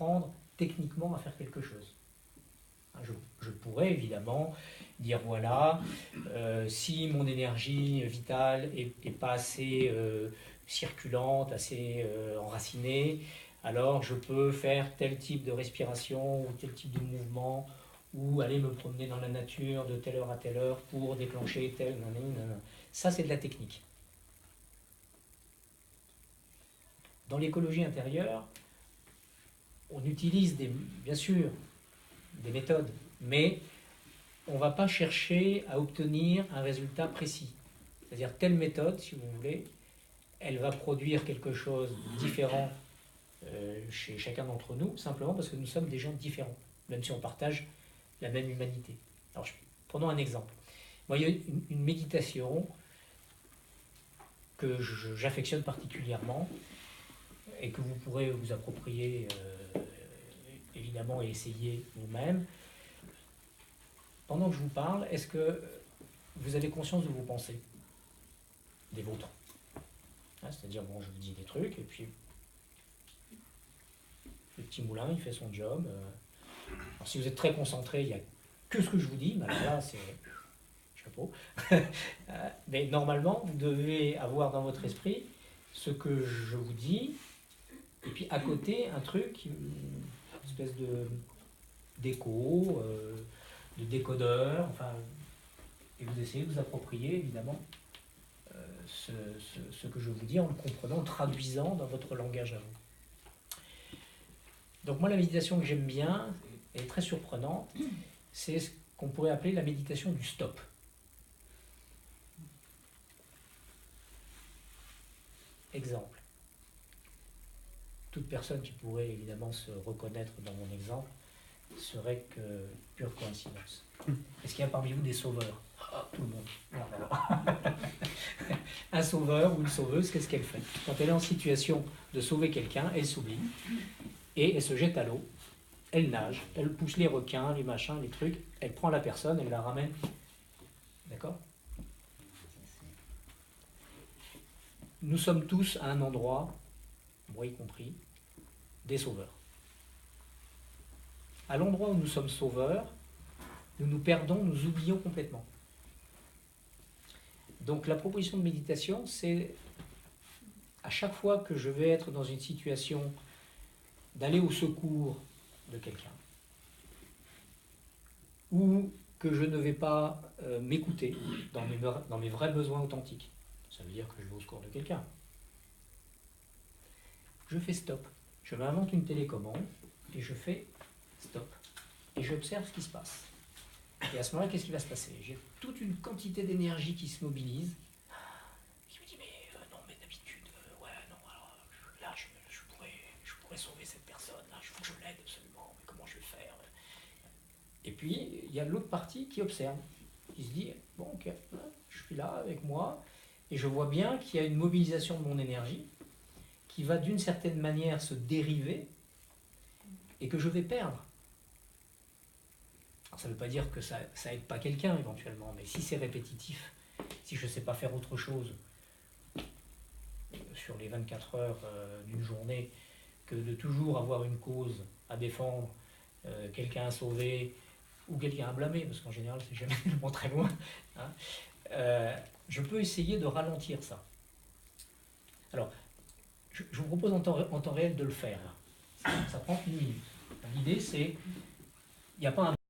apprendre techniquement à faire quelque chose. Je pourrais évidemment dire voilà, si mon énergie vitale est pas assez circulante, assez enracinée, alors je peux faire tel type de respiration ou tel type de mouvement ou aller me promener dans la nature de telle heure à telle heure pour déclencher tel... Ça, c'est de la technique. Dans l'écologie intérieure, on utilise bien sûr des méthodes, mais on ne va pas chercher à obtenir un résultat précis. C'est-à-dire telle méthode, si vous voulez, elle va produire quelque chose de différent chez chacun d'entre nous, simplement parce que nous sommes des gens différents, même si on partage la même humanité. Alors, prenons un exemple. Moi, il y a une méditation que j'affectionne particulièrement et que vous pourrez vous approprier évidemment et essayer vous-même. Pendant que je vous parle, est-ce que vous avez conscience de vos pensées, des vôtres? C'est-à-dire, bon, je vous dis des trucs, et puis le petit moulin, il fait son job. Alors, si vous êtes très concentré, il n'y a que ce que je vous dis, mais alors là, c'est chapeau. Mais normalement, vous devez avoir dans votre esprit ce que je vous dis, et puis à côté, un truc, une espèce d'écho, de décodeur, enfin, et vous essayez de vous approprier, évidemment, ce que je vous dis en le comprenant, en le traduisant dans votre langage à vous. Donc moi, la méditation que j'aime bien, et très surprenante, c'est ce qu'on pourrait appeler la méditation du stop. Exemple. Toute personne qui pourrait évidemment se reconnaître dans mon exemple serait que pure coïncidence. Est-ce qu'il y a parmi vous des sauveurs? Tout le monde. Un sauveur ou une sauveuse, qu'est-ce qu'elle fait? Quand elle est en situation de sauver quelqu'un, elle s'oublie et elle se jette à l'eau, elle nage, elle pousse les requins, les machins, les trucs, elle prend la personne, elle la ramène. D'accord? Nous sommes tous à un endroit, moi y compris, des sauveurs. À l'endroit où nous sommes sauveurs, nous nous perdons, nous oublions complètement. Donc la proposition de méditation, c'est à chaque fois que je vais être dans une situation d'aller au secours de quelqu'un, ou que je ne vais pas m'écouter dans mes vrais besoins authentiques, ça veut dire que je vais au secours de quelqu'un, je fais stop. Je m'invente une télécommande et je fais stop. Et j'observe ce qui se passe. Et à ce moment-là, qu'est-ce qui va se passer? J'ai toute une quantité d'énergie qui se mobilise. Je me dis, mais non, mais d'habitude, ouais, non, alors là, je pourrais sauver cette personne, là, il faut que je l'aide absolument, mais comment je vais faire? Et puis, il y a l'autre partie qui observe, qui se dit, bon, ok, je suis là avec moi, et je vois bien qu'il y a une mobilisation de mon énergie qui va d'une certaine manière se dériver et que je vais perdre. Alors, ça ne veut pas dire que ça aide pas quelqu'un éventuellement, mais si c'est répétitif, si je ne sais pas faire autre chose sur les 24 heures d'une journée que de toujours avoir une cause à défendre, quelqu'un à sauver ou quelqu'un à blâmer, parce qu'en général c'est jamais tellement très loin, hein, je peux essayer de ralentir ça. Alors, je vous propose en temps réel de le faire. Ça prend une minute. L'idée c'est, il n'y a pas un